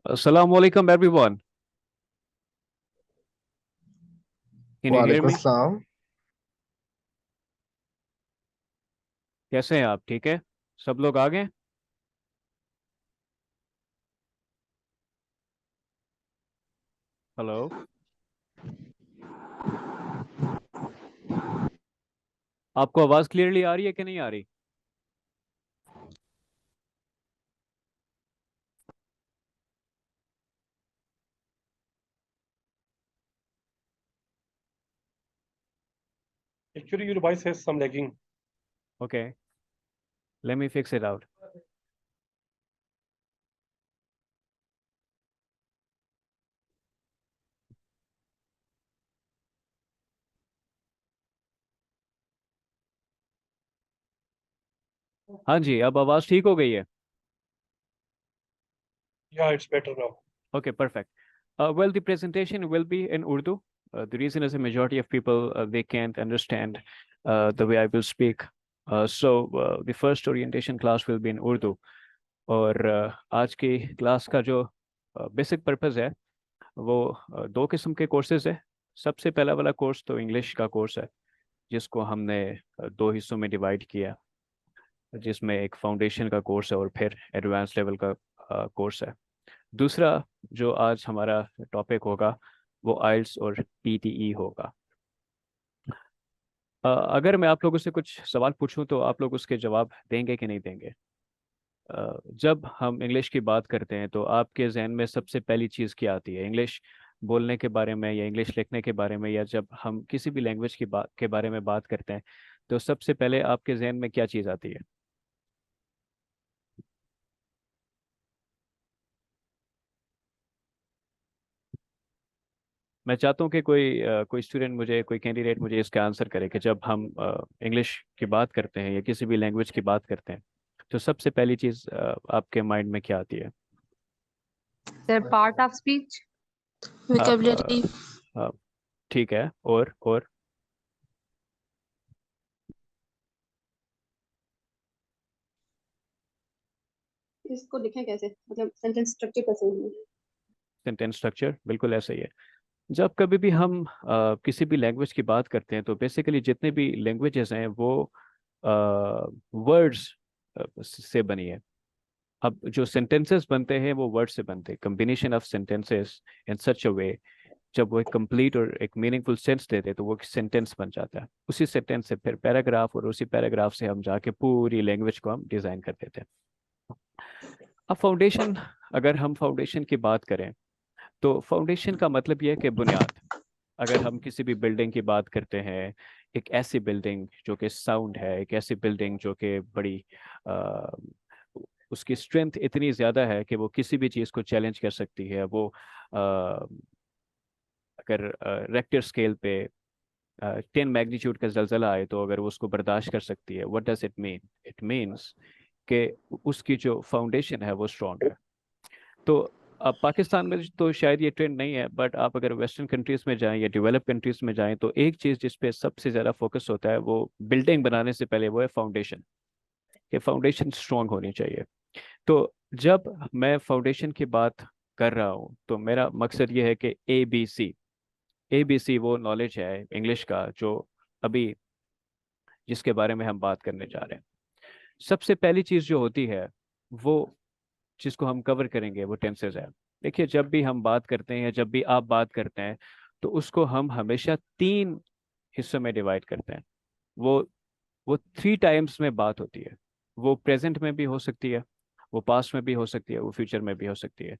Assalamu alaikum everyone. Can you hear वालेकुम me? सलाम। कैसे हैं आप? ठीक है? सब लोग आ गए? हेलो। आपको आवाज़ क्लियरली आ रही है कि नहीं आ रही? Actually, your voice has some lagging. Okay, let me fix it out. हाँ जी, अब आवाज़ ठीक हो गई है। Yeah, it's better now. Okay, perfect. Well, the presentation will be in Urdu. The reason is a majority of people they can't understand the way I will speak. So the first orientation class will be in Urdu. और आज की class का जो basic purpose है वो दो किस्म के कोर्सेज है। सबसे पहला वाला कोर्स तो इंग्लिश का कोर्स है, जिसको हमने दो हिस्सों में डिवाइड किया, जिसमें एक फाउंडेशन का कोर्स है और फिर एडवांस लेवल का कोर्स है। दूसरा जो आज हमारा टॉपिक होगा वो आइल्स और पीटीई होगा। अगर मैं आप लोगों से कुछ सवाल पूछूं तो आप लोग उसके जवाब देंगे कि नहीं देंगे? जब हम इंग्लिश की बात करते हैं तो आपके जहन में सबसे पहली चीज़ क्या आती है? इंग्लिश बोलने के बारे में या इंग्लिश लिखने के बारे में, या जब हम किसी भी लैंग्वेज की बात के बारे में बात करते हैं तो सबसे पहले आपके जहन में क्या चीज़ आती है? मैं चाहता हूँ कि कोई स्टूडेंट मुझे, कोई कैंडिडेट मुझे इसका आंसर करे कि जब हम इंग्लिश की बात करते हैं या किसी भी लैंग्वेज की बात करते हैं तो सबसे पहली चीज़ आपके माइंड में क्या आती है? They're part of speech. आप Vocabulary. ठीक है, और इसको लिखें कैसे, मतलब सेंटेंस स्ट्रक्चर कैसे होगी? सेंटेंस स्ट्रक्चर बिल्कुल ऐसा ही है। जब कभी भी हम किसी भी लैंग्वेज की बात करते हैं तो बेसिकली जितने भी लैंग्वेजेस हैं वो वर्ड्स से बनी है। अब जो सेंटेंसेस बनते हैं वो वर्ड से बनते हैं, कम्बिनेशन ऑफ सेंटेंसेस इन सच अ वे, जब वो एक कंप्लीट और एक मीनिंगफुल सेंस देते हैं तो वो सेंटेंस बन जाता है। उसी सेंटेंस से फिर पैराग्राफ, और उसी पैराग्राफ से हम जाके पूरी लैंग्वेज को हम डिजाइन कर देते हैं। अब फाउंडेशन, अगर हम फाउंडेशन की बात करें तो फाउंडेशन का मतलब यह है कि बुनियाद। अगर हम किसी भी बिल्डिंग की बात करते हैं, एक ऐसी बिल्डिंग जो कि साउंड है, एक ऐसी बिल्डिंग जो कि बड़ी आ, उसकी स्ट्रेंथ इतनी ज़्यादा है कि वो किसी भी चीज़ को चैलेंज कर सकती है। वो आ, अगर रेक्टर स्केल पे 10 मैग्नीट्यूड का जलजला आए तो अगर वो उसको बर्दाश्त कर सकती है, what does it mean? It means कि उसकी जो फाउंडेशन है वो स्ट्रांग है। तो अब पाकिस्तान में तो शायद ये ट्रेंड नहीं है, बट आप अगर वेस्टर्न कंट्रीज में जाएं या डेवलप कंट्रीज में जाएं तो एक चीज़ जिस पे सबसे ज़्यादा फोकस होता है वो बिल्डिंग बनाने से पहले वो है फाउंडेशन। कि फाउंडेशन स्ट्रांग होनी चाहिए। तो जब मैं फाउंडेशन की बात कर रहा हूँ तो मेरा मकसद ये है कि ए बी सी वो नॉलेज है इंग्लिश का जो अभी जिसके बारे में हम बात करने जा रहे हैं। सबसे पहली चीज़ जो होती है वो जिसको हम कवर करेंगे वो टेंसेज है। देखिए, जब भी हम बात करते हैं या जब भी आप बात करते हैं तो उसको हम हमेशा तीन हिस्सों में डिवाइड करते हैं। वो वो 3 टाइम्स में बात होती है। वो प्रेजेंट में भी हो सकती है, वो पास्ट में भी हो सकती है, वो फ्यूचर में भी हो सकती है।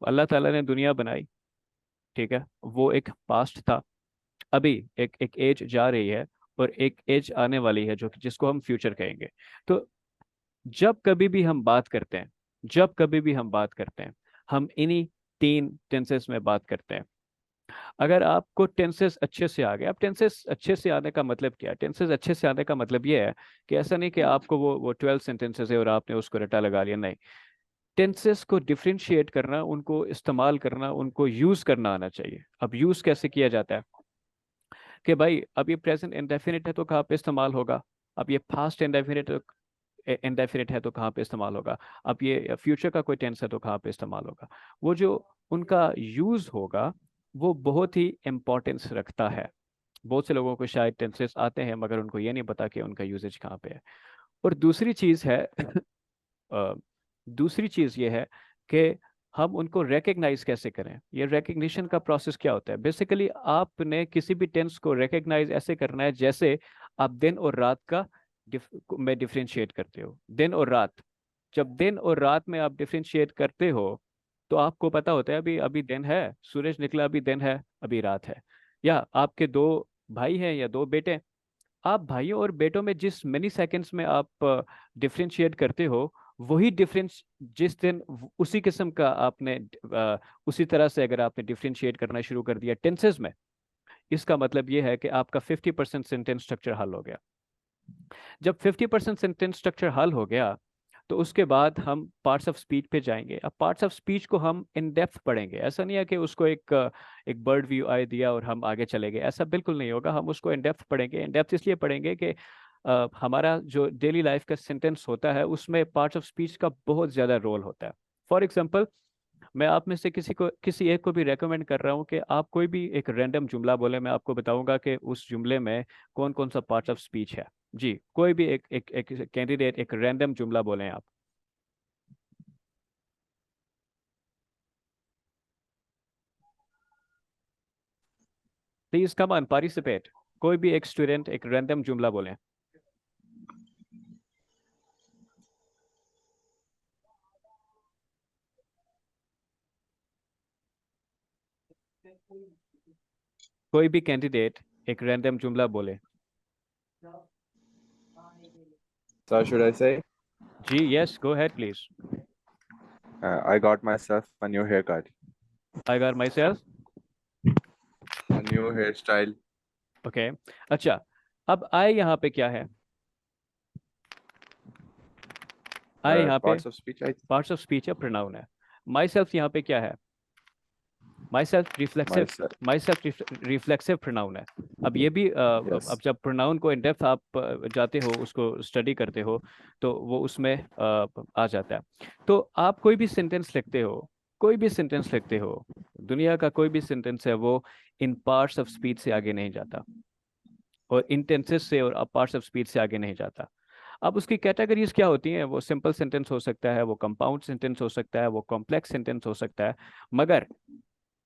अल्लाह ताला ने दुनिया बनाई, ठीक है, वो एक पास्ट था। अभी एक एक एज जा रही है और एक एज आने वाली है जो जिसको हम फ्यूचर कहेंगे। तो जब कभी भी हम बात करते हैं, जब कभी भी हम बात करते हैं, हम इन्हीं तीन टेंसेस में बात करते हैं। अगर आपको टेंसेस अच्छे से आ गए, अब टेंसेस अच्छे से आने का मतलब क्या है? टेंसेस अच्छे से आने का मतलब ये है कि ऐसा नहीं कि आपको वो 12 सेंटेंसेस है और आपने उसको रटा लगा लिया, नहीं। टेंसेस को डिफरेंशिएट करना, उनको इस्तेमाल करना, उनको यूज करना आना चाहिए। अब यूज कैसे किया जाता है कि भाई अब ये प्रेजेंट इंडेफिनिट है तो कहाँ पे इस्तेमाल होगा? अब ये पास्ट इंडेफिनिट इंडेफिनिट है तो कहाँ पे इस्तेमाल होगा, अब ये फ्यूचर का कोई टेंस है तो कहाँ पे इस्तेमाल होगा। वो जो उनका यूज होगा वो बहुत ही इम्पोर्टेंस रखता है। बहुत से लोगों को शायद टेंसेस आते हैं मगर उनको ये नहीं पता कि उनका यूजेज कहाँ पे है। और दूसरी चीज है अ, दूसरी चीज ये है कि हम उनको रिकग्नाइज कैसे करें। ये रिकग्निशन का प्रोसेस क्या होता है, बेसिकली आपने किसी भी टेंस को रिकग्नाइज ऐसे करना है जैसे आप दिन और रात का में डिफरेंशिएट करते हो। दिन और रात, जब दिन और रात में आप डिफरेंशिएट करते हो तो आपको पता होता है अभी अभी दिन है, सूरज निकला, अभी दिन है, अभी रात है। या आपके दो भाई हैं या दो बेटे, आप भाइयों और बेटों में जिस मिनी सेकेंड्स में आप डिफरेंशिएट करते हो वही डिफरेंस जिस दिन उसी किस्म का आपने उसी तरह से अगर आपने डिफरेंशिएट करना शुरू कर दिया टेंसेस में, इसका मतलब ये है कि आपका 50% सेंटेंस स्ट्रक्चर हल हो गया। जब 50% सेंटेंस स्ट्रक्चर हल हो गया तो उसके बाद हम पार्ट्स ऑफ स्पीच पे जाएंगे। अब पार्ट्स ऑफ स्पीच को हम इन डेप्थ पढ़ेंगे, ऐसा नहीं है कि उसको एक बर्ड व्यू आई दिया और हम आगे चले गए, ऐसा बिल्कुल नहीं होगा। हम उसको इन डेप्थ पढ़ेंगे। इन डेप्थ इसलिए पढ़ेंगे कि हमारा जो डेली लाइफ का सेंटेंस होता है उसमें पार्ट्स ऑफ स्पीच का बहुत ज़्यादा रोल होता है। फॉर एग्जाम्पल, मैं आप में से किसी एक को भी रेकमेंड कर रहा हूँ कि आप कोई भी एक रैंडम जुमला बोले, मैं आपको बताऊंगा कि उस जुमले में कौन कौन सा पार्ट ऑफ स्पीच है। जी, कोई भी एक कैंडिडेट एक रैंडम जुमला बोले आप। Please come on participate. कोई भी एक स्टूडेंट एक रैंडम जुमला बोले। कोई भी कैंडिडेट एक रैंडम जुमला बोले। So should I say, जी yes, go ahead please. I got myself a new haircut, I got myself. a new hairstyle. Okay, अच्छा, अब आए यहाँ पे क्या है? आए यहाँ पे Parts of speech. I parts of speech है, प्रोनाउन है। माई सेल्फ यहाँ पे क्या है? My self reflexive, myself. My self reflexive pronoun है। अब ये भी Yes. अब जब प्रोनाउन को इन डेप्थ आप जाते हो, उसको स्टडी करते हो तो वो उसमें आ जाता है। तो आप कोई भी सेंटेंस लिखते हो, कोई भी सेंटेंस लिखते हो, दुनिया का कोई भी सेंटेंस है वो इन पार्ट्स ऑफ स्पीच से आगे नहीं जाता, और इन टेंसेस से और पार्ट्स ऑफ स्पीच से आगे नहीं जाता। अब उसकी कैटेगरीज क्या होती हैं? वो सिंपल सेंटेंस हो सकता है, वो कंपाउंड सेंटेंस हो सकता है, वो कॉम्प्लेक्स सेंटेंस हो सकता है। मगर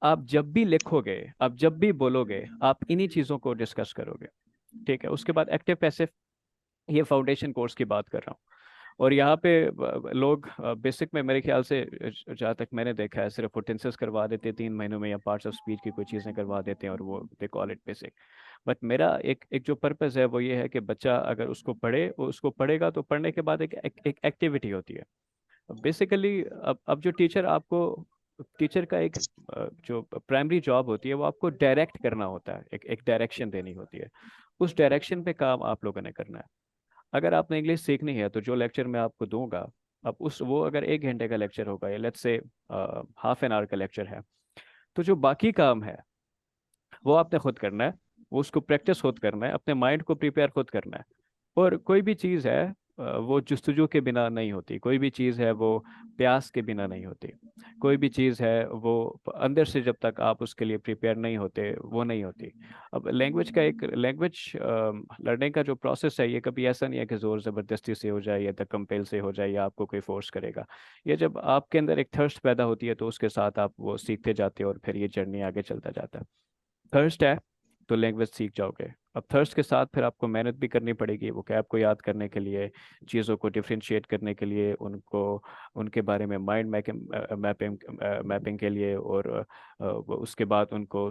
आप जब भी लिखोगे, आप जब भी बोलोगे, आप इन्हीं चीज़ों को डिस्कस करोगे। ठीक है, उसके बाद एक्टिव पैसिव, ये फाउंडेशन कोर्स की बात कर रहा हूँ। और यहाँ पे लोग बेसिक में मेरे ख्याल से जहाँ तक मैंने देखा है सिर्फ वो टेंसेस करवा देते 3 महीनों में, या पार्ट्स ऑफ स्पीच की कोई चीज़ें करवा देते हैं और वो they call it basic. But मेरा एक एक जो पर्पज़ है वो ये है कि बच्चा अगर उसको पढ़े, वो उसको पढ़ेगा तो पढ़ने के बाद एक एक्टिविटी होती है बेसिकली। अब जो टीचर आपको, टीचर का एक जो प्राइमरी जॉब होती है वो आपको डायरेक्ट करना होता है, एक डायरेक्शन देनी होती है। उस डायरेक्शन पे काम आप लोगों ने करना है। अगर आपने इंग्लिश सीखनी है तो जो लेक्चर मैं आपको दूंगा, अब उस वो अगर 1 घंटे का लेक्चर होगा या let's say half an hour का लेक्चर है, तो जो बाकी काम है वो आपने खुद करना है। वो उसको प्रैक्टिस खुद करना है, अपने माइंड को प्रिपेयर खुद करना है। और कोई भी चीज़ है वो जुस्तजू के बिना नहीं होती, कोई भी चीज़ है वो प्यास के बिना नहीं होती, कोई भी चीज़ है वो अंदर से जब तक आप उसके लिए प्रिपेयर नहीं होते वो नहीं होती। अब लैंग्वेज लर्निंग का जो प्रोसेस है ये कभी ऐसा नहीं है कि ज़ोर ज़बरदस्ती से हो जाए या तक कंपेल से हो जाए या आपको कोई फोर्स करेगा। ये जब आपके अंदर एक थर्स्ट पैदा होती है तो उसके साथ आप वो सीखते जाते हो और फिर ये जर्नी आगे चलता जाता है। थर्स्ट है तो लैंग्वेज सीख जाओगे। अब थर्स्ट के साथ फिर आपको मेहनत भी करनी पड़ेगी वो कैप को याद करने के लिए, चीज़ों को डिफ्रेंशिएट करने के लिए, उनको उनके बारे में माइंड मैपिंग के लिए, और उसके बाद उनको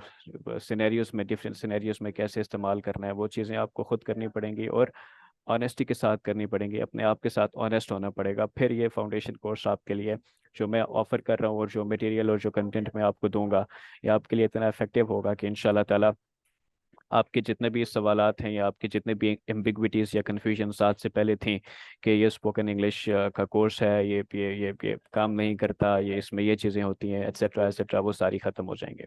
सिनेरियोज में, डिफरेंट सिनेरियोज में कैसे इस्तेमाल करना है, वो चीज़ें आपको खुद करनी पड़ेंगी और ऑनेस्टी के साथ करनी पड़ेंगी। अपने आप के साथ ऑनेस्ट होना पड़ेगा। फिर ये फाउंडेशन कोर्स आपके लिए जो मैं ऑफर कर रहा हूँ और जो मटेरियल और जो कंटेंट मैं आपको दूंगा, ये आपके लिए इतना इफेक्टिव होगा कि इंशाल्लाह ताला आपके जितने भी सवालात हैं या आपके जितने भी एम्बिग्विटीज या कन्फ्यूजन आज से पहले थी कि ये स्पोकन इंग्लिश का कोर्स है, ये काम नहीं करता, ये इसमें ये चीज़ें होती हैं, एट्सेट्रा एट्सेट्रा, वो सारी ख़त्म हो जाएंगे।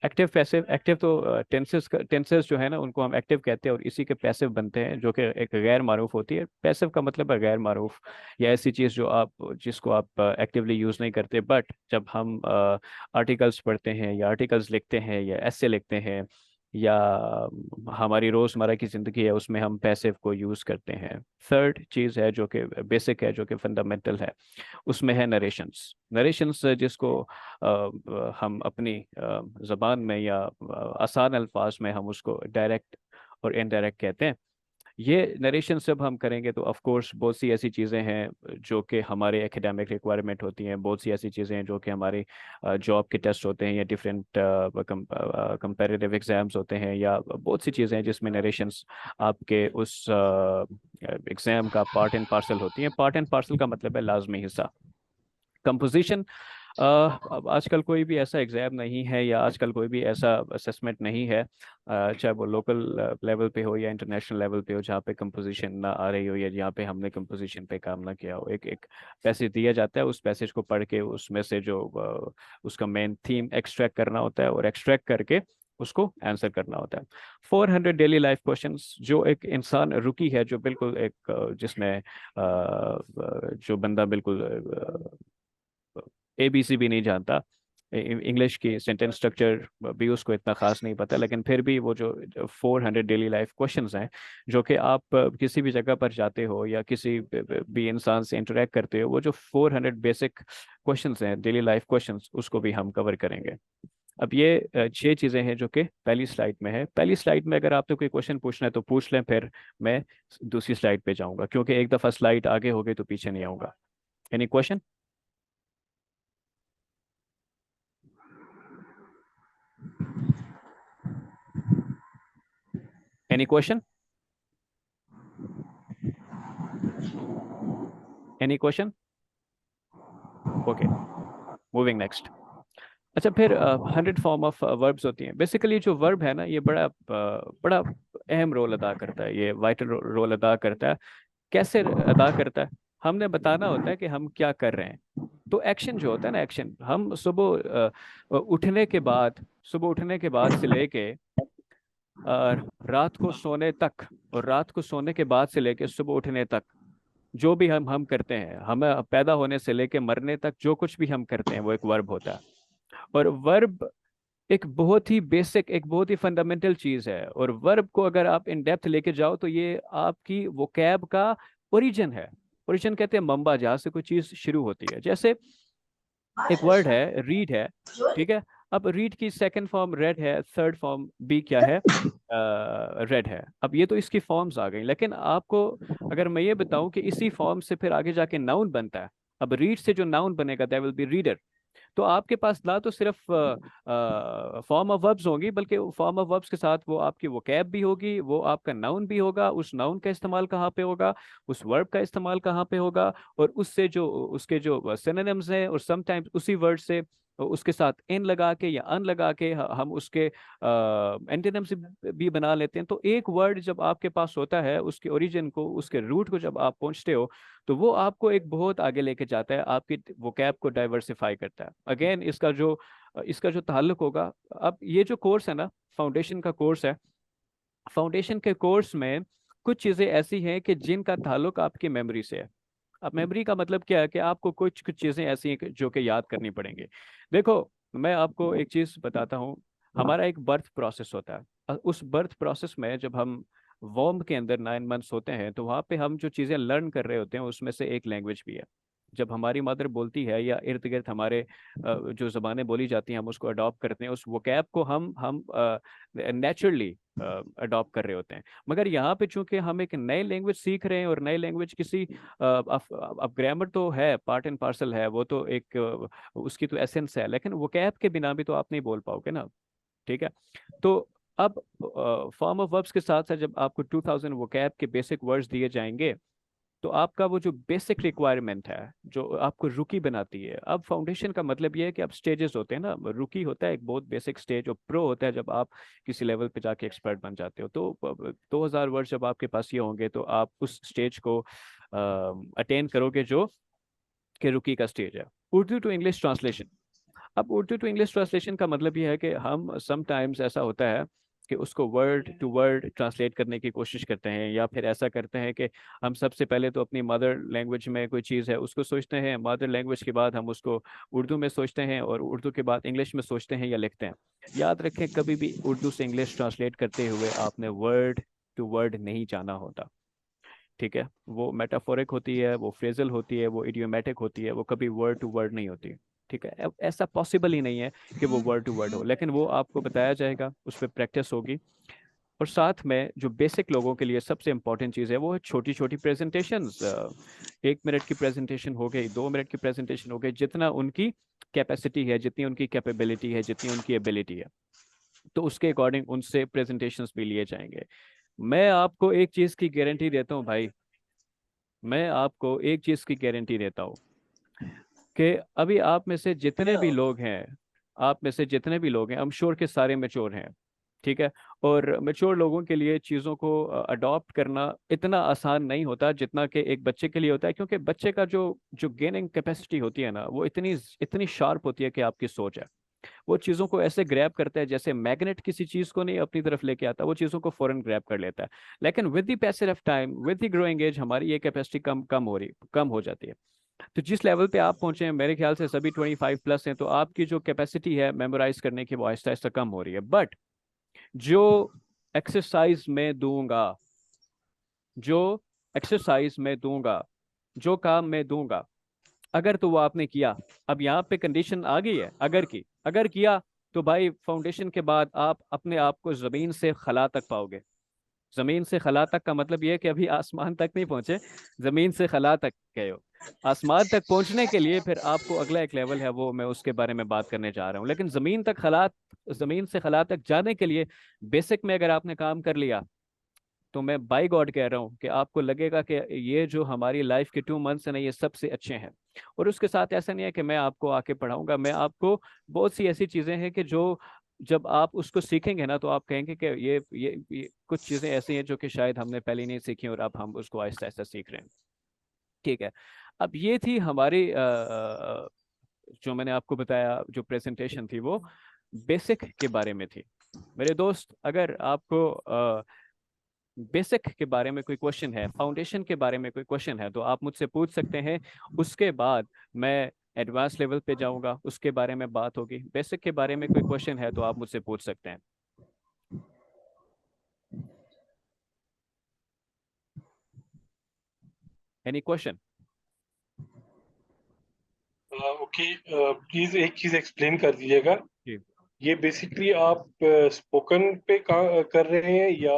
एक्टिव पैसिव, एक्टिव तो टेंसेस जो है ना उनको हम एक्टिव कहते हैं और इसी के पैसिव बनते हैं, जो कि एक गैर मारूफ होती है। पैसिव का मतलब है गैर मारूफ या ऐसी चीज़ जो आप जिसको आप एक्टिवली यूज़ नहीं करते, बट जब हम आर्टिकल्स पढ़ते हैं या आर्टिकल्स लिखते हैं या ऐसे लिखते हैं या हमारी रोज़मर्रा की ज़िंदगी है उसमें हम पैसिव को यूज़ करते हैं। थर्ड चीज़ है जो कि बेसिक है, जो कि फंडामेंटल है, उसमें है नरेशंस। नरेशंस जिसको हम अपनी ज़बान में या आसान अल्फाज में हम उसको डायरेक्ट और इनडायरेक्ट कहते हैं। ये नरेशन जब हम करेंगे तो ऑफ कोर्स बहुत सी ऐसी चीज़ें हैं जो कि हमारे एकेडमिक रिक्वायरमेंट होती हैं, बहुत सी ऐसी चीज़ें हैं जो कि हमारी जॉब के टेस्ट होते हैं या डिफरेंट कंपेरेटिव एग्जाम्स होते हैं, या बहुत सी चीज़ें हैं जिसमें नरेशंस आपके उस एग्ज़ाम का पार्ट एंड पार्सल होती हैं। पार्ट एंड पार्सल का मतलब है लाजमी हिस्सा। कंपोजिशन, अब आजकल कोई भी ऐसा एग्ज़ाम नहीं है या आजकल कोई भी ऐसा असेसमेंट नहीं है, चाहे वो लोकल लेवल पे हो या इंटरनेशनल लेवल पे हो, जहाँ पे कंपोजिशन ना आ रही हो या जहाँ पे हमने कंपोजिशन पे काम ना किया हो। एक एक पैसेज दिया जाता है, उस पैसेज को पढ़ के उसमें से जो उसका मेन थीम एक्सट्रैक्ट करना होता है और एक्सट्रैक्ट करके उसको आंसर करना होता है। 400 डेली लाइफ क्वेश्चंस, जो एक इंसान रुकी है, जो बिल्कुल एक जिसमें जो बंदा बिल्कुल ABC भी नहीं जानता, इंग्लिश की सेंटेंस स्ट्रक्चर भी उसको इतना खास नहीं पता, लेकिन फिर भी वो जो 400 डेली लाइफ क्वेश्चंस हैं, जो कि आप किसी भी जगह पर जाते हो या किसी भी इंसान से इंटरेक्ट करते हो, वो जो 400 बेसिक क्वेश्चंस हैं, डेली लाइफ क्वेश्चंस, उसको भी हम कवर करेंगे। अब ये 6 चीज़ें हैं जो कि पहली स्लाइड में है। पहली स्लाइड में अगर आपको कोई क्वेश्चन पूछना है तो पूछ लें, फिर मैं दूसरी स्लाइड पे जाऊंगा, क्योंकि एक दफ़ा स्लाइड आगे हो गई तो पीछे नहीं आऊंगा। Any question? Any question? Any question? Okay, moving next. अच्छा, फिर 100 फॉर्म ऑफ वर्ब्स होती हैं। बेसिकली जो वर्ब है ना, ये बड़ा अहम रोल अदा करता है, ये वाइटल रोल अदा करता है। कैसे अदा करता है? हमने बताना होता है कि हम क्या कर रहे हैं। तो एक्शन जो होता है ना, एक्शन, हम उठने के बाद सुबह उठने के बाद से लेके रात को सोने तक, और रात को सोने के बाद से लेके सुबह उठने तक, जो भी हम करते हैं, हमें पैदा होने से लेके मरने तक जो कुछ भी हम करते हैं वो एक वर्ब होता है। और वर्ब एक बहुत ही बेसिक, एक बहुत ही फंडामेंटल चीज है। और वर्ब को अगर आप इन डेप्थ लेके जाओ तो ये आपकी वोकैब का ओरिजिन है। ओरिजिन कहते हैं मंबा, जहाँ से कोई चीज शुरू होती है। जैसे एक वर्ड है रीड है, ठीक है। अब रीड की सेकंड फॉर्म रेड है, थर्ड फॉर्म बी क्या है, रेड है। अब ये तो इसकी फॉर्म्स आ गई, लेकिन आपको अगर मैं ये बताऊं कि इसी फॉर्म से फिर आगे जाके नाउन बनता है। अब रीड से जो नाउन बनेगा दैट विल बी रीडर। तो आपके पास ना तो सिर्फ फॉर्म ऑफ वर्ब्स होंगी, बल्कि फॉर्म ऑफ वर्ब्स के साथ वो आपकी वोकैब भी होगी, वो आपका नाउन भी होगा। उस नाउन का इस्तेमाल कहाँ पे होगा, उस वर्ब का इस्तेमाल कहाँ पे होगा, और उससे जो उसके जो सिनोनिम्स हैं, और समटाइम्स उसी वर्ड से उसके साथ इन लगा के या अन लगा के हम उसके एंटोनिम्स भी बना लेते हैं। तो एक वर्ड जब आपके पास होता है, उसके ओरिजिन को, उसके रूट को जब आप पहुंचते हो, तो वो आपको एक बहुत आगे लेके जाता है, आपकी वोकैब को डाइवर्सिफाई करता है। अगेन इसका जो ताल्लुक होगा, अब ये जो कोर्स है ना, फाउंडेशन का कोर्स है, फाउंडेशन के कोर्स में कुछ चीज़ें ऐसी हैं कि जिनका ताल्लुक आपकी मेमोरी से है। अब मेमोरी का मतलब क्या है कि आपको कुछ कुछ चीज़ें ऐसी हैं जो कि याद करनी पड़ेंगी। देखो, मैं आपको एक चीज़ बताता हूँ। हमारा एक बर्थ प्रोसेस होता है। उस बर्थ प्रोसेस में जब हम वॉम्ब के अंदर 9 मंथ्स होते हैं, तो वहाँ पे हम जो चीज़ें लर्न कर रहे होते हैं उसमें से एक लैंग्वेज भी है। जब हमारी मदर बोलती है या इर्द गिर्द हमारे जो ज़बानें बोली जाती हैं, हम उसको अडॉप्ट करते हैं, उस वोकैब को हम नेचुरली अडॉप्ट कर रहे होते हैं। मगर यहाँ पे चूंकि हम एक नए लैंग्वेज सीख रहे हैं, और नए लैंग्वेज किसी अब ग्रामर तो है, पार्ट एंड पार्सल है, वो तो एक उसकी तो एसेंस है, लेकिन वोकैब के बिना भी तो आप नहीं बोल पाओगे ना, ठीक है। तो अब फॉर्म ऑफ वर्ब्स के साथ साथ जब आपको 2000 वोकैब के बेसिक वर्ड्स दिए जाएंगे, तो आपका वो जो बेसिक रिक्वायरमेंट है, जो आपको रुकी बनाती है। अब फाउंडेशन का मतलब ये है कि अब स्टेजेस होते हैं ना, रुकी होता है एक बहुत बेसिक स्टेज, और प्रो होता है जब आप किसी लेवल पे जाके एक्सपर्ट बन जाते हो। तो 2000 वर्ड जब आपके पास ये होंगे, तो आप उस स्टेज को अटेन करोगे जो कि रुकी का स्टेज है। Urdu to English translation. अब उर्दू टू इंग्लिश ट्रांसलेशन का मतलब ये है कि हम समटाइम्स ऐसा होता है कि उसको वर्ड टू वर्ड ट्रांसलेट करने की कोशिश करते हैं, या फिर ऐसा करते हैं कि हम सबसे पहले तो अपनी मदर लैंग्वेज में कोई चीज़ है उसको सोचते हैं, मदर लैंग्वेज के बाद हम उसको उर्दू में सोचते हैं, और उर्दू के बाद इंग्लिश में सोचते हैं या लिखते हैं। याद रखें, कभी भी उर्दू से इंग्लिश ट्रांसलेट करते हुए आपने वर्ड टू वर्ड नहीं जाना होता, ठीक है? वो मेटाफोरिक होती है, वो फ्रेजल होती है, वो इडियोमेटिक होती है, वो कभी वर्ड टू वर्ड नहीं होती, ठीक है? अब ऐसा पॉसिबल ही नहीं है कि वो वर्ड टू वर्ड हो, लेकिन वो आपको बताया जाएगा, उस पर प्रैक्टिस होगी। और साथ में जो बेसिक लोगों के लिए सबसे इंपॉर्टेंट चीज़ है वो है छोटी छोटी प्रेजेंटेशंस। 1 मिनट की प्रेजेंटेशन हो गई, 2 मिनट की प्रेजेंटेशन हो गई, जितना उनकी कैपेसिटी है, जितनी उनकी कैपेबिलिटी है, जितनी उनकी एबिलिटी है, तो उसके अकॉर्डिंग उनसे प्रेजेंटेशंस भी लिए जाएंगे। मैं आपको एक चीज़ की गारंटी देता हूँ भाई, मैं आपको एक चीज़ की गारंटी देता हूँ कि अभी आप में से जितने भी लोग हैं, आप में से जितने भी लोग हैं, आई एम श्योर के सारे मैच्योर हैं, ठीक है? और मैच्योर लोगों के लिए चीज़ों को अडॉप्ट करना इतना आसान नहीं होता जितना कि एक बच्चे के लिए होता है, क्योंकि बच्चे का जो जो गेनिंग कैपेसिटी होती है ना, वो इतनी इतनी शार्प होती है कि आपकी सोच है, वो चीज़ों को ऐसे ग्रैब करता है जैसे मैग्नेट किसी चीज़ को नहीं अपनी तरफ लेके आता, वो चीज़ों को फौरन ग्रैब कर लेता है। लेकिन with the passage of time, with the growing age, हमारी ये कैपेसिटी कम हो जाती है। तो जिस लेवल पे आप पहुंचे हैं, मेरे ख्याल से सभी 25+ हैं, तो आपकी जो कैपेसिटी है मेमोराइज करने की वो आहिस्ता आहिस्ता कम हो रही है। बट जो एक्सरसाइज में दूंगा, जो एक्सरसाइज में दूंगा, जो काम मैं दूंगा, अगर तो वो आपने किया, अब यहाँ पे कंडीशन आ गई है अगर की, अगर किया तो भाई फाउंडेशन के बाद आप अपने आप को जमीन से खला तक पाओगे। जमीन से खला तक का मतलब ये है कि अभी आसमान तक नहीं पहुंचे, जमीन से खला तक गए हो। आसमान तक पहुंचने के लिए फिर आपको अगला एक लेवल है, वो मैं उसके बारे में बात करने जा रहा हूँ। लेकिन जमीन से खला तक जाने के लिए बेसिक में अगर आपने काम कर लिया, तो मैं बाय गॉड कह रहा हूँ कि आपको लगेगा कि ये जो हमारी लाइफ के 2 मंथ्स हैं ना, ये सबसे अच्छे हैं। और उसके साथ ऐसा नहीं है कि मैं आपको आके पढ़ाऊंगा, मैं आपको बहुत सी ऐसी चीज़ें हैं कि जो जब आप उसको सीखेंगे ना, तो आप कहेंगे कि ये कुछ चीज़ें ऐसी हैं जो कि शायद हमने पहले नहीं सीखी, और अब हम उसको आहिस्ता आहिस्ता सीख रहे हैं, ठीक है? अब ये थी हमारी जो मैंने आपको बताया, जो प्रेजेंटेशन थी वो बेसिक के बारे में थी। मेरे दोस्त, अगर आपको बेसिक के बारे में कोई क्वेश्चन है, फाउंडेशन के बारे में कोई क्वेश्चन है, तो आप मुझसे पूछ सकते हैं। उसके बाद मैं एडवांस लेवल पे जाऊंगा, उसके बारे में बात होगी। बेसिक के बारे में कोई क्वेश्चन है तो आप मुझसे पूछ सकते हैं। Any question? ओके, प्लीज एक चीज एक्सप्लेन कर दीजिएगा। जी। ये बेसिकली आप स्पोकन पे कर रहे हैं या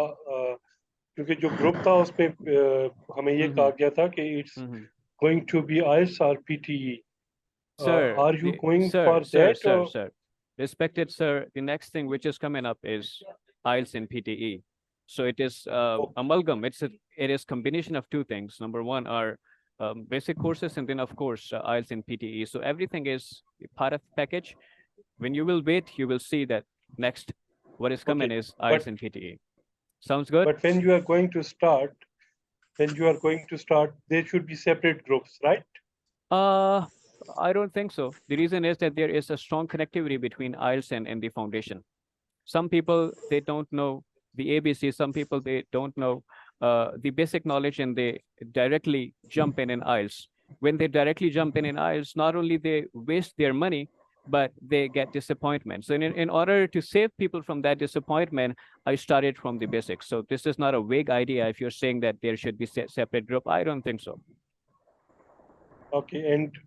क्योंकि जो ग्रुप था उस पे हमें ये कहा गया था कि it's going to be IELTS और PTE. Sir, are you going sir, for sir, that? sir, sir. Respected sir, the next thing which is coming up is IELTS and PTE. So it is amalgam. It is combination of two things. Number one are basic courses, and then of course IELTS and PTE. So everything is part of package. When you will wait, you will see that next what is coming Okay, is IELTS but- and PTE. Sounds good? But when you are going to start, there should be separate groups, right? Uh, I don't think so. The reason is that there is a strong connectivity between IELTS and the foundation. Some people, they don't know the ABC. Some people, they don't know the basic knowledge, and they directly jump in IELTS. When they directly jump in IELTS, not only they waste their money, but they get disappointment. So in order to save people from that disappointment, I started from the basics. So this is not a vague idea. If you're saying that there should be separate group, I don't think so. Okay, and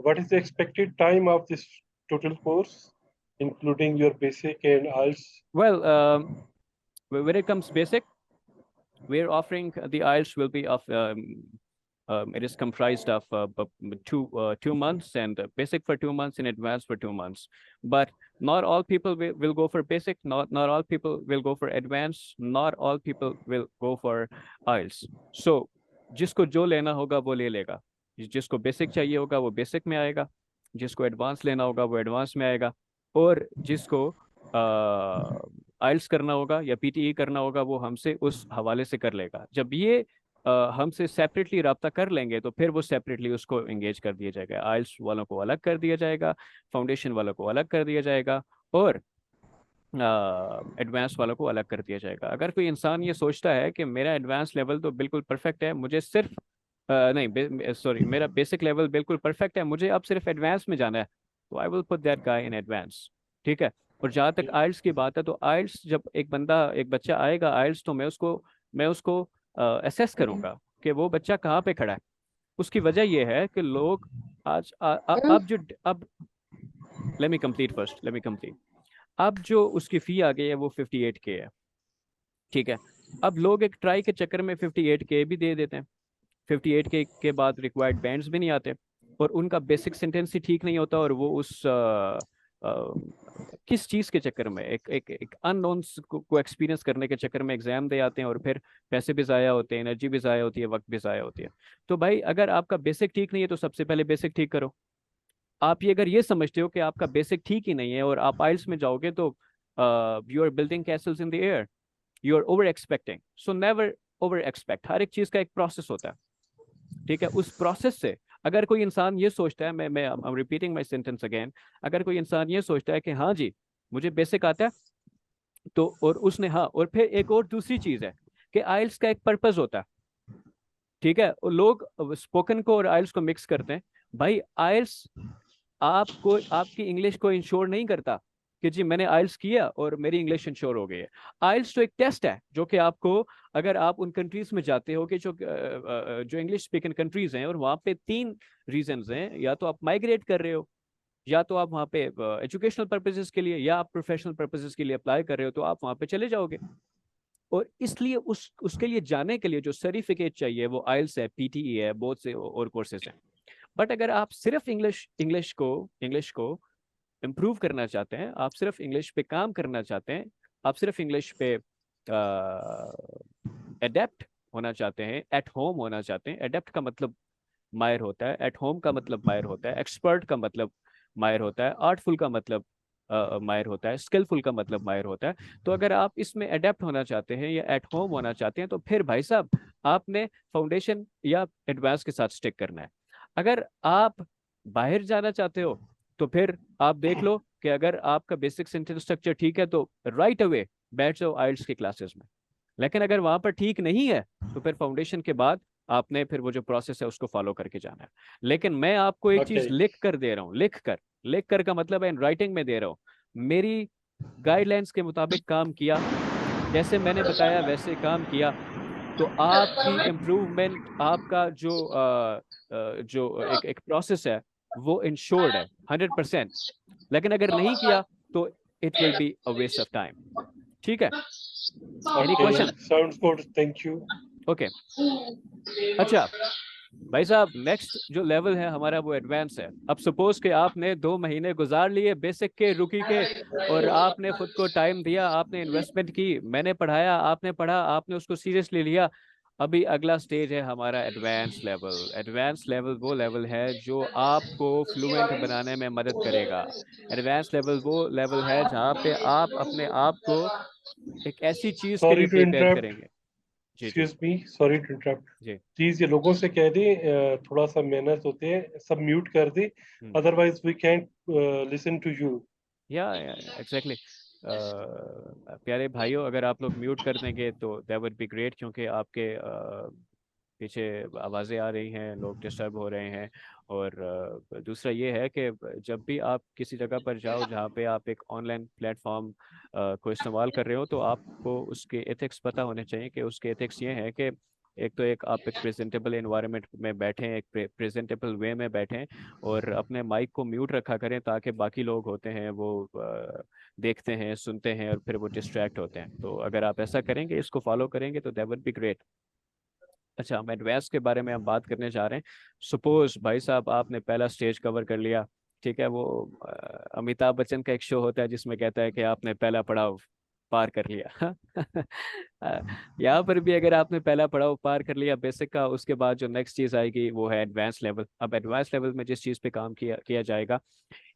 what is the expected time of this total course, including your basic and IELTS? Well, when it comes basic, we're offering the IELTS will be of it is comprised of 2 months, and basic for 2 months and advanced for 2 months. But not all people will go for basic. Not all people will go for advanced. Not all people will go for IELTS. So जिसको जो लेना होगा वो ले लेगा। जिसको basic चाहिए होगा वो बेसिक में आएगा, जिसको एडवांस लेना होगा वो एडवांस में आएगा, और जिसको आइल्स करना होगा या पीटीई करना होगा वो हमसे उस हवाले से कर लेगा। जब ये हमसे सेपरेटली रब्ता कर लेंगे तो फिर वो सेपरेटली उसको एंगेज कर दिया जाएगा। आइल्स वालों को अलग कर दिया जाएगा, फाउंडेशन वालों को अलग कर दिया जाएगा, और एडवांस वालों को अलग कर दिया जाएगा। अगर कोई इंसान ये सोचता है कि मेरा एडवांस लेवल तो बिल्कुल परफेक्ट है, मुझे सिर्फ नहीं सॉरी, मेरा बेसिक लेवल बिल्कुल परफेक्ट है, मुझे अब सिर्फ एडवांस में जाना है, तो I will put that guy in advance. ठीक है। और जहाँ तक आइल्स की बात है, तो आइल्स जब एक बच्चा आएगा आइल्स, तो मैं उसको असेस करूंगा कि वो बच्चा कहाँ पे खड़ा है। उसकी वजह यह है कि लोग आज अब let me complete first, let me complete. अब जो उसकी फी आ गई है वो 58K है। ठीक है। अब लोग एक ट्राई के चक्कर में 58K भी दे देते हैं। 58K के बाद रिक्वायर्ड बैंड्स भी नहीं आते, और उनका बेसिक सेंटेंस ही ठीक नहीं होता, और वो उस किस चीज़ के चक्कर में, एक अननोन को एक्सपीरियंस करने के चक्कर में एग्जाम दे आते हैं, और फिर पैसे भी ज़ाया होते हैं, एनर्जी भी ज़ाया होती है, वक्त भी ज़ाया होती है। तो भाई अगर आपका बेसिक ठीक नहीं है तो सबसे पहले बेसिक ठीक करो। आप ये अगर ये समझते हो कि आपका बेसिक ठीक ही नहीं है और आप आइल्स में जाओगे तो you are building castles in the air, you are over expecting. So never over expect. हर एक चीज़ का एक प्रोसेस होता है। ठीक है। उस प्रोसेस से अगर कोई इंसान ये सोचता है, मैं I am repeating my sentence again, अगर कोई इंसान ये सोचता है कि हाँ जी मुझे बेसिक आता है, तो और उसने हाँ, और फिर एक और दूसरी चीज़ है कि आइल्स का एक पर्पस होता है। ठीक है। और लोग स्पोकन को और आइल्स को मिक्स करते हैं। भाई आइल्स आपको आपकी इंग्लिश को इंश्योर नहीं करता कि जी मैंने आइल्स किया और मेरी इंग्लिश इंश्योर हो गई है। आइल्स तो एक टेस्ट है जो कि आपको, अगर आप उन कंट्रीज में जाते हो कि जो इंग्लिश स्पीकिंग कंट्रीज हैं, और वहाँ पे 3 रीजंस हैं, या तो आप माइग्रेट कर रहे हो, या तो आप वहाँ पे एजुकेशनल पर्पसेस के लिए, या आप प्रोफेशनल पर्पसेस के लिए अप्लाई कर रहे हो, तो आप वहाँ पे चले जाओगे। और इसलिए उसके लिए जाने के लिए जो सर्टिफिकेट चाहिए वो आइल्स है, PTE है, बहुत से और कोर्सेज हैं। बट अगर आप सिर्फ इंग्लिश को इम्प्रूव करना चाहते हैं, आप सिर्फ इंग्लिश पे काम करना चाहते हैं, आप सिर्फ इंग्लिश पे एडेप्ट होना चाहते हैं, एट होम होना चाहते हैं। एडेप्ट का मतलब माहिर होता है, एट होम का मतलब माहिर होता है, एक्सपर्ट का मतलब माहिर होता है, आर्टफुल का मतलब माहिर होता है, स्किलफुल का मतलब माहिर होता है। तो अगर आप इसमें अडेप्ट होना चाहते हैं या एट होम होना चाहते हैं, तो फिर भाई साहब आपने फाउंडेशन या एडवांस के साथ स्टिक करना है। अगर आप बाहर जाना चाहते हो तो फिर आप देख लो कि अगर आपका बेसिक सेंटेंस स्ट्रक्चर ठीक है तो राइट अवे बैठ जाओ आइल्स की क्लासेस में। लेकिन अगर वहां पर ठीक नहीं है तो फिर फाउंडेशन के बाद आपने फिर वो जो प्रोसेस है उसको फॉलो करके जाना है। लेकिन मैं आपको एक चीज Okay. लिख कर दे रहा हूँ, लिख कर का मतलब है इन राइटिंग में दे रहा हूँ। मेरी गाइडलाइंस के मुताबिक काम किया, जैसे मैंने बताया वैसे काम किया, तो आपकी इम्प्रूवमेंट, आपका जो एक प्रोसेस है वो इंश्योर्ड है 100%। लेकिन अगर नहीं किया तो it will be a waste of time. ठीक है। Any Okay. Question? Sounds good. Thank you. Okay. अच्छा भाई साहब, नेक्स्ट जो लेवल है हमारा वो एडवांस है। अब सपोज कि आपने 2 महीने गुजार लिए बेसिक के, रुकी के, और आपने खुद को टाइम दिया, आपने इन्वेस्टमेंट की, मैंने पढ़ाया, आपने पढ़ा, आपने उसको सीरियसली लिया। अभी अगला स्टेज है हमारा एडवांस लेवल। एडवांस लेवल वो लेवल है जो आपको फ्लुएंट बनाने में मदद करेगा। एडवांस लेवल वो लेवल है जहाँ पे आप अपने आप को एक ऐसी चीज के लिए Sorry to प्रिपेयर interrupt. करेंगे। जी जी Excuse me. Sorry to interrupt. जी। प्लीज ये लोगों से कह दें थोड़ा सा मेहनत होते हैं, सब म्यूट कर दे, otherwise we can't listen to you. या एग्जैक्टली। प्यारे भाइयों, अगर आप लोग म्यूट कर देंगे तो दैट वुड बी ग्रेट, क्योंकि आपके पीछे आवाज़ें आ रही हैं, लोग डिस्टर्ब हो रहे हैं। और दूसरा ये है कि जब भी आप किसी जगह पर जाओ जहाँ पे आप एक ऑनलाइन प्लेटफॉर्म को इस्तेमाल कर रहे हो, तो आपको उसके एथिक्स पता होने चाहिए। कि उसके एथिक्स ये हैं कि एक आप एक प्रेजेंटेबल एनवायरनमेंट में बैठें, एक प्रेजेंटेबल वे में बैठें, और अपने माइक को म्यूट रखा करें ताकि बाकी लोग होते हैं वो देखते हैं, सुनते हैं, और फिर वो डिस्ट्रैक्ट होते हैं। तो अगर आप ऐसा करेंगे, इसको फॉलो करेंगे, तो दैट वुड बी ग्रेट। अच्छा, हम एडवांस के बारे में हम बात करने जा रहे हैं। सपोज भाई साहब आपने पहला स्टेज कवर कर लिया। ठीक है। वो अमिताभ बच्चन का एक शो होता है जिसमें कहता है कि आपने पहला पड़ाव पार कर लिया। यहाँ पर भी अगर आपने पहला पड़ाव पार कर लिया बेसिक का, उसके बाद जो नेक्स्ट चीज़ आएगी वो है एडवांस लेवल। अब एडवांस लेवल में जिस चीज़ पे काम किया जाएगा,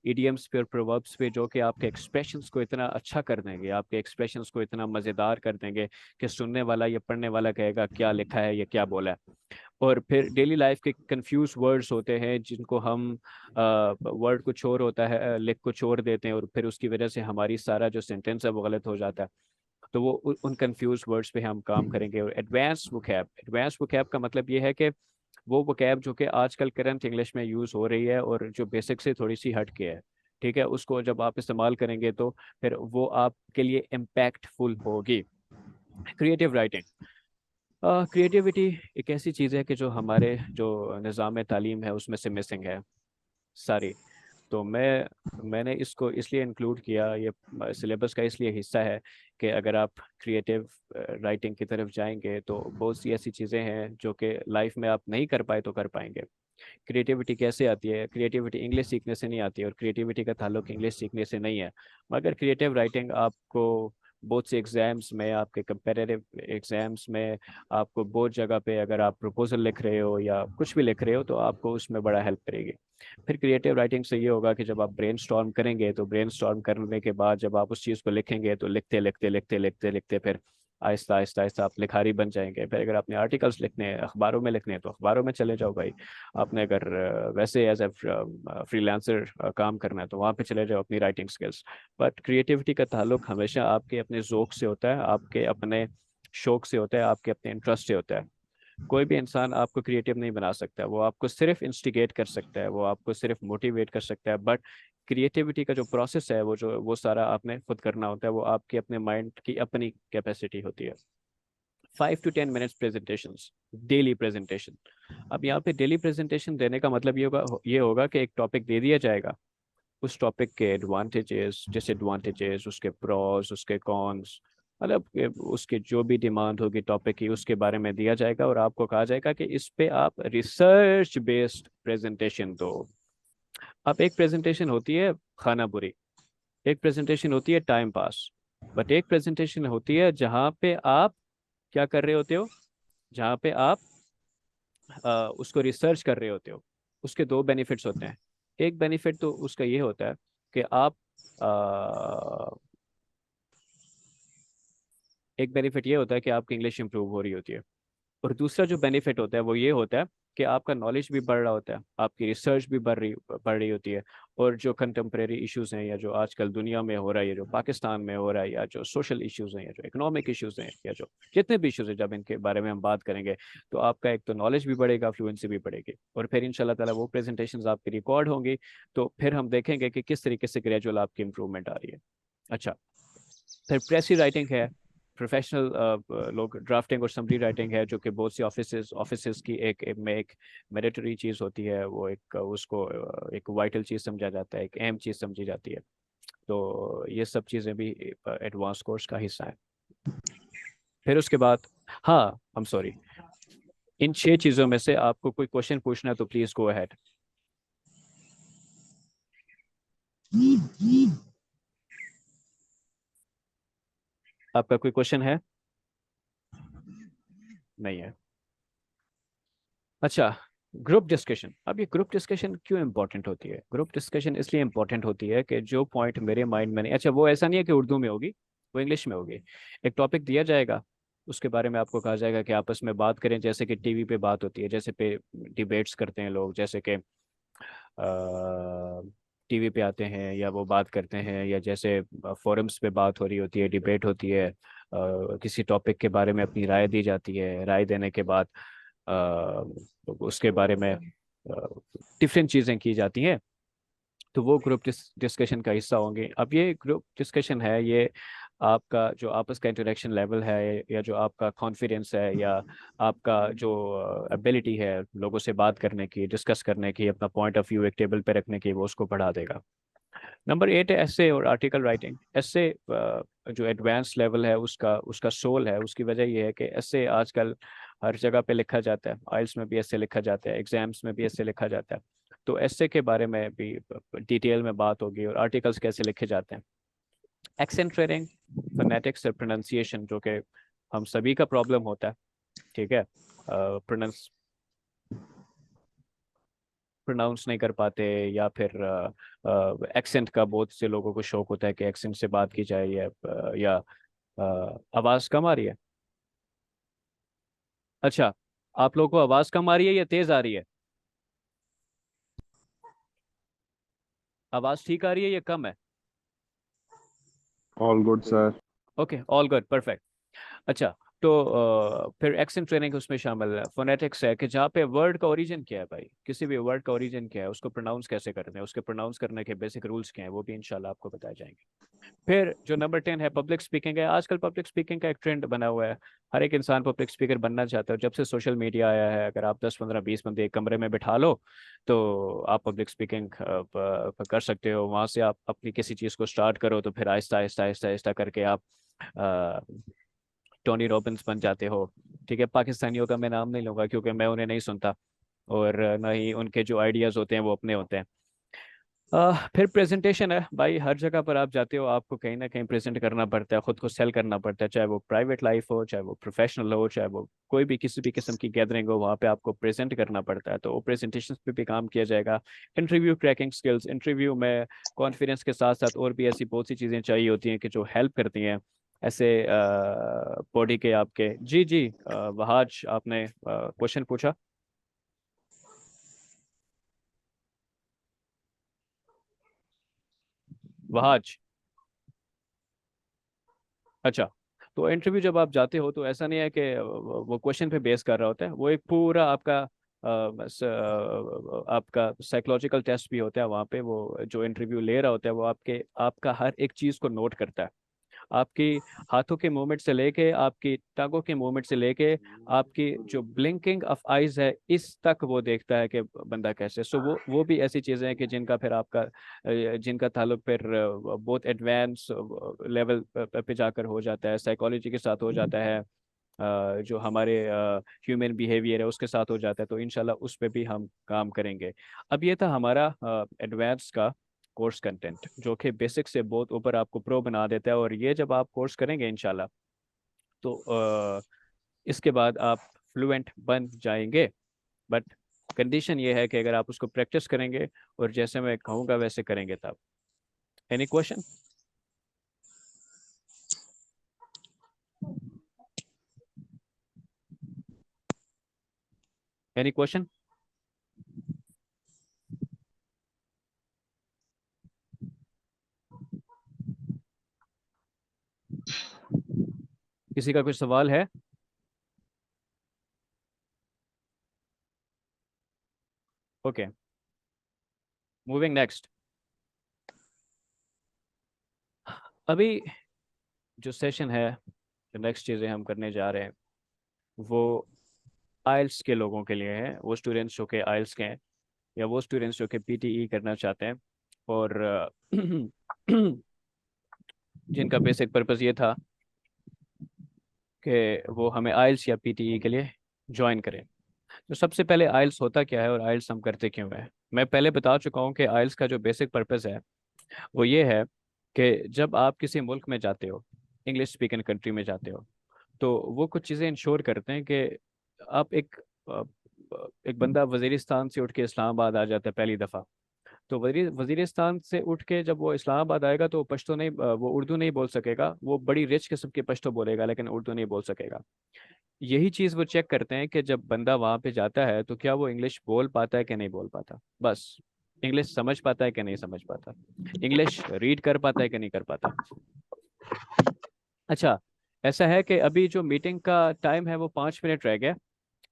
idioms पे और proverbs पे जो कि आपके expressions को इतना अच्छा कर देंगे, आपके expressions को इतना मज़ेदार कर देंगे कि सुनने वाला या पढ़ने वाला कहेगा क्या लिखा है, ये क्या बोला है। और फिर डेली लाइफ के कंफ्यूज वर्ड्स होते हैं जिनको हम वर्ड कुछ और होता है, लिख कुछ और देते हैं, और फिर उसकी वजह से हमारी सारा जो सेंटेंस है वो गलत हो जाता है। तो वो उन कंफ्यूज वर्ड्स पे हम काम करेंगे। और एडवांस वोकैब का मतलब ये है कि वो वोकैब जो कि आजकल करंट इंग्लिश में यूज़ हो रही है और जो बेसिक से थोड़ी सी हट के है, ठीक है, उसको जब आप इस्तेमाल करेंगे तो फिर वो आपके लिए इम्पैक्टफुल होगी। क्रिएटिव राइटिंग, क्रिएटिविटी एक ऐसी चीज़ है कि जो हमारे जो निज़ाम तालीम है उसमें से मिसिंग है सारी। तो मैंने इसको इसलिए इंक्लूड किया, ये सिलेबस का इसलिए हिस्सा है कि अगर आप क्रिएटिव राइटिंग की तरफ जाएंगे तो बहुत सी ऐसी चीज़ें हैं जो कि लाइफ में आप नहीं कर पाए तो कर पाएंगे। क्रिएटिविटी कैसे आती है? क्रिएटिविटी इंग्लिश सीखने से नहीं आती है, और क्रिएटिविटी का ताल्लुक इंग्लिश सीखने से नहीं है। मगर क्रिएटिव राइटिंग आपको बहुत से एग्जाम्स में, आपके कंपेरेटिव एग्जाम्स में, आपको बहुत जगह पे अगर आप प्रपोजल लिख रहे हो या कुछ भी लिख रहे हो तो आपको उसमें बड़ा हेल्प करेगी। फिर क्रिएटिव राइटिंग से ये होगा कि जब आप ब्रेनस्टॉर्म करेंगे तो ब्रेनस्टॉर्म करने के बाद जब आप उस चीज़ को लिखेंगे तो लिखते लिखते लिखते लिखते लिखते फिर आहिस्ता आहिस्ता आहिस्ता आप लिखारी बन जाएंगे। फिर अगर आपने आर्टिकल्स लिखने हैं, अखबारों में लिखने हैं तो अखबारों में चले जाओ भाई। आपने अगर वैसे एज ए फ्रीलांसर काम करना है तो वहाँ पे चले जाओ अपनी राइटिंग स्किल्स। बट क्रिएटिविटी का ताल्लुक हमेशा आपके अपने ज़ौक से होता है, आपके अपने शौक से होता है, आपके अपने इंटरेस्ट से होता है। कोई भी इंसान आपको क्रिएटिव नहीं बना सकता, वो आपको सिर्फ इंस्टिगेट कर सकता है, वो आपको सिर्फ मोटिवेट कर सकता है। बट क्रिएटिविटी का जो प्रोसेस है वो सारा आपने खुद करना होता है, वो आपके अपने माइंड की अपनी कैपेसिटी होती है। 5 to 10 minutes presentation, daily presentation. अब यहाँ पे डेली प्रेजेंटेशन देने का मतलब ये होगा कि एक टॉपिक दे दिया जाएगा, उस टॉपिक के एडवांटेजेस डिसएडवांटेजेस, उसके प्रॉस उसके कॉन्स, मतलब उसके जो भी डिमांड होगी टॉपिक की उसके बारे में दिया जाएगा, और आपको कहा जाएगा कि इस पे आप रिसर्च बेस्ड प्रेजेंटेशन दो। अब एक प्रेजेंटेशन होती है खाना बुरी, एक प्रेजेंटेशन होती है टाइम पास, बट एक प्रेजेंटेशन होती है जहाँ पे आप क्या कर रहे होते हो, जहाँ पे आप उसको रिसर्च कर रहे होते हो। उसके दो बेनिफिट्स होते हैं। एक बेनिफिट तो उसका ये होता है कि आप अ, एक बेनिफिट ये होता है कि आपकी इंग्लिश इंप्रूव हो रही होती है, और दूसरा जो बेनिफिट होता है वो ये होता है कि आपका नॉलेज भी बढ़ रहा होता है, आपकी रिसर्च भी बढ़ रही होती है। और जो कंटेम्प्रेरी इश्यूज हैं या जो आजकल दुनिया में हो रहा है, जो पाकिस्तान में हो रहा है, या जो सोशल इश्यूज हैं या जो इकोनॉमिक इश्यूज हैं या जो जितने भी इश्यूज हैं, जब इनके बारे में हम बात करेंगे तो आपका एक तो नॉलेज भी बढ़ेगा, फ्लुएंसी भी बढ़ेगी, और फिर इंशाल्लाह ताला वो प्रेजेंटेशंस आपकी रिकॉर्ड होंगी। तो फिर हम देखेंगे कि किस तरीके से ग्रेजुअल आपकी इंप्रूवमेंट आ रही है। अच्छा, फिर प्रेसी राइटिंग है, प्रोफेशनल लोग ड्राफ्टिंग और समरी राइटिंग है, जो कि बहुत सी ऑफिसेज की एक मैंडेटरी चीज़ होती है, वो एक उसको एक वाइटल चीज़ समझा जाता है, एक अहम चीज़ समझी जाती है। तो ये सब चीज़ें भी एडवांस कोर्स का हिस्सा है। फिर उसके बाद, हाँ, आई एम सॉरी, इन 6 चीज़ों में से आपको कोई क्वेश्चन पूछना है तो प्लीज़ गो अहेड। आपका कोई क्वेश्चन है? नहीं है? अच्छा, ग्रुप डिस्कशन। अब ये ग्रुप डिस्कशन क्यों इंपॉर्टेंट होती है? ग्रुप डिस्कशन इसलिए इंपॉर्टेंट होती है कि जो पॉइंट मेरे माइंड में नहीं, अच्छा वो ऐसा नहीं है कि उर्दू में होगी, वो इंग्लिश में होगी। एक टॉपिक दिया जाएगा, उसके बारे में आपको कहा जाएगा कि आपस में बात करें, जैसे कि टीवी पे बात होती है, जैसे पे डिबेट्स करते हैं लोग, जैसे कि टीवी पे आते हैं या वो बात करते हैं, या जैसे फोरम्स पे बात हो रही होती है, डिबेट होती है, किसी टॉपिक के बारे में अपनी राय दी जाती है, राय देने के बाद उसके बारे में डिफरेंट चीज़ें की जाती हैं। तो वो ग्रुप डिस्कशन का हिस्सा होंगे। अब ये ग्रुप डिस्कशन है, ये आपका जो आपस का इंटरेक्शन लेवल है, या जो आपका कॉन्फिडेंस है, या आपका जो एबिलिटी है लोगों से बात करने की, डिस्कस करने की, अपना पॉइंट ऑफ व्यू एक टेबल पे रखने की, वो उसको बढ़ा देगा। नंबर 8 है एसे और आर्टिकल राइटिंग। एसे जो एडवांस लेवल है उसका उसका सोल है, उसकी वजह ये है कि एसे आजकल हर जगह पे लिखा जाता है, आइल्स में भी एसे लिखा जाता है, एग्जाम्स में भी एसे लिखा जाता है। तो एसे के बारे में भी डिटेल में बात होगी, और आर्टिकल्स कैसे लिखे जाते हैं। एक्सेंट ट्रेनिंग, फोनेटिक्स और प्रोनाउंसिएशन, जो कि हम सभी का प्रॉब्लम होता है, ठीक है, प्रोनाउंस प्रोनाउंस नहीं कर पाते, या फिर एक्सेंट का बहुत से लोगों को शौक होता है कि एक्सेंट से बात की जाए, या आवाज़ कम आ रही है? अच्छा, आप लोगों को आवाज़ कम आ रही है या तेज़ आ रही है? आवाज़ ठीक आ रही है या कम है? All good, sir. Okay, all good, perfect. अच्छा, तो फिर एक्सेंट ट्रेनिंग उसमें शामिल है। फोनेटिक्स है कि जहाँ पे वर्ड का ओरिजिन क्या है भाई, किसी भी वर्ड का ओरिजिन क्या है, उसको प्रोनाउंस कैसे करते हैं, उसके प्रोनाउंस करने के बेसिक रूल्स क्या हैं, वो भी इंशाल्लाह आपको बताए जाएंगे। फिर जो नंबर 10 है, पब्लिक स्पीकिंग है। आजकल पब्लिक स्पीकिंग का एक ट्रेंड बना हुआ है, हर एक इंसान पब्लिक स्पीकर बनना चाहता है। जब से सोशल मीडिया आया है, अगर आप 10 15 20 बंदे एक कमरे में बिठा लो तो आप पब्लिक स्पीकिंग कर सकते हो। वहाँ से आप अपनी किसी चीज़ को स्टार्ट करो तो फिर आहिस्ता आहिस्ता आहिस्ता आहिस्ता करके आप टोनी रॉबिन्स बन जाते हो। ठीक है, पाकिस्तानियों का मैं नाम नहीं लूंगा क्योंकि मैं उन्हें नहीं सुनता, और ना ही उनके जो आइडियाज़ होते हैं वो अपने होते हैं। फिर प्रेजेंटेशन है भाई, हर जगह पर आप जाते हो आपको कहीं ना कहीं प्रेजेंट करना पड़ता है, खुद को सेल करना पड़ता है, चाहे वो प्राइवेट लाइफ हो, चाहे वो प्रोफेशनल हो, चाहे वो कोई भी किसी भी किस्म की गैदरिंग हो, वहाँ पे आपको प्रेजेंट करना पड़ता है। तो वो प्रेजेंटेशन पे भी काम किया जाएगा। इंटरव्यू क्रैकिंग स्किल्स, इंटरव्यू में कॉन्फिडेंस के साथ साथ और भी ऐसी बहुत सी चीज़ें चाहिए होती हैं कि जो हेल्प करती हैं ऐसे बॉडी के आपके। जी जी, वहाज आपने क्वेश्चन पूछा। वहाज, अच्छा, तो इंटरव्यू जब आप जाते हो तो ऐसा नहीं है कि वो क्वेश्चन पे बेस कर रहा होता है, वो एक पूरा आपका आपका साइकोलॉजिकल टेस्ट भी होता है वहाँ पे। वो जो इंटरव्यू ले रहा होता है वो आपका हर एक चीज़ को नोट करता है, आपकी हाथों के मूवमेंट से लेके, आपकी टांगों के मूवमेंट से लेके, आपकी जो ब्लिंकिंग ऑफ आइज है, इस तक वो देखता है कि बंदा कैसे। सो वो भी ऐसी चीज़ें हैं कि जिनका फिर आपका जिनका ताल्लुक फिर बहुत एडवांस लेवल पे जाकर हो जाता है, साइकोलॉजी के साथ हो जाता है, जो हमारे ह्यूमन बिहेवियर है उसके साथ हो जाता है। तो इंशाल्लाह उस पे भी हम काम करेंगे। अब ये था हमारा एडवांस का कोर्स कंटेंट, जो कि बेसिक से बहुत ऊपर आपको प्रो बना देता है। और ये जब आप कोर्स करेंगे इंशाल्लाह तो इसके बाद आप फ्लुएंट बन जाएंगे। बट कंडीशन ये है कि अगर आप उसको प्रैक्टिस करेंगे और जैसे मैं कहूँगा वैसे करेंगे तब। Any question? Any question? किसी का कुछ सवाल है? Okay, moving next. अभी जो सेशन है, जो नेक्स्ट चीज़ें हम करने जा रहे हैं वो आइल्स के लोगों के लिए है, वो स्टूडेंट्स जो कि आइल्स के हैं, या वो स्टूडेंट्स जो कि पीटीई करना चाहते हैं, और जिनका बेसिक पर्पस ये था कि वो हमें आइल्स या पीटीई के लिए ज्वाइन करें। तो सबसे पहले आइल्स होता क्या है और आइल्स हम करते क्यों है? मैं पहले बता चुका हूँ कि आइल्स का जो बेसिक पर्पस है वो ये है कि जब आप किसी मुल्क में जाते हो, इंग्लिश स्पीकिंग कंट्री में जाते हो, तो वो कुछ चीज़ें इंश्योर करते हैं कि आप अ, एक बंदा वजीरिस्तान से उठ के इस्लामाबाद आ जाता है पहली दफ़ा। तो वजीरिस्तान से उठ के जब वो इस्लामाबाद आएगा तो वो पश्तो नहीं, वो उर्दू नहीं बोल सकेगा, वो बड़ी रिच किस्म की पश्तो बोलेगा लेकिन उर्दू नहीं बोल सकेगा। यही चीज़ वो चेक करते हैं कि जब बंदा वहाँ पे जाता है तो क्या वो इंग्लिश बोल पाता है कि नहीं बोल पाता, बस। इंग्लिश समझ पाता है कि नहीं समझ पाता, इंग्लिश रीड कर पाता है कि नहीं कर पाता। अच्छा, ऐसा है कि अभी जो मीटिंग का टाइम है वो 5 मिनट रह गया।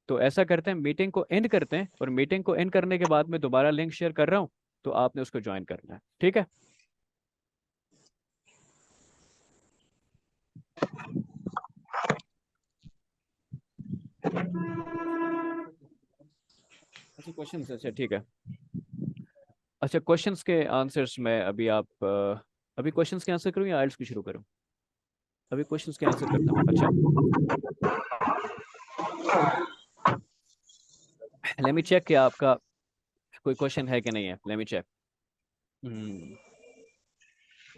तो ऐसा करते हैं, मीटिंग को एंड करते हैं, और मीटिंग को एंड करने के बाद मैं दोबारा लिंक शेयर कर रहा हूँ, तो आपने उसको ज्वाइन करना है, ठीक है? अच्छा, क्वेश्चन, अच्छा ठीक है। अच्छा, क्वेश्चंस के आंसर्स में अभी आप अभी क्वेश्चंस के आंसर करूँ या आइल्स की शुरू करूँ? अभी क्वेश्चंस के आंसर करता हूँ। अच्छा, लेट मी चेक कि आपका कोई क्वेश्चन है कि नहीं है। Let me check.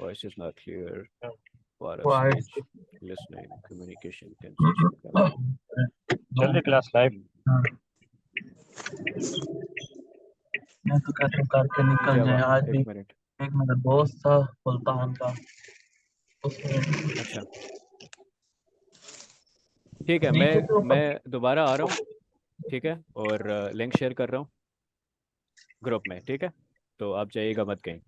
Voice is not clear, for speech, listening, communication, जल्दी क्लास लाइव। हैं तो कैसे करके निकल जाए। जवाब आज भी एक मिनट। एक मेरा दोस्त था सुल्तान का, उसने अच्छा ठीक है, नीचे तो मैं दोबारा आ रहा हूँ, ठीक है, और लिंक शेयर कर रहा हूँ ग्रुप में, ठीक है, तो आप जाइएगा मत कहीं।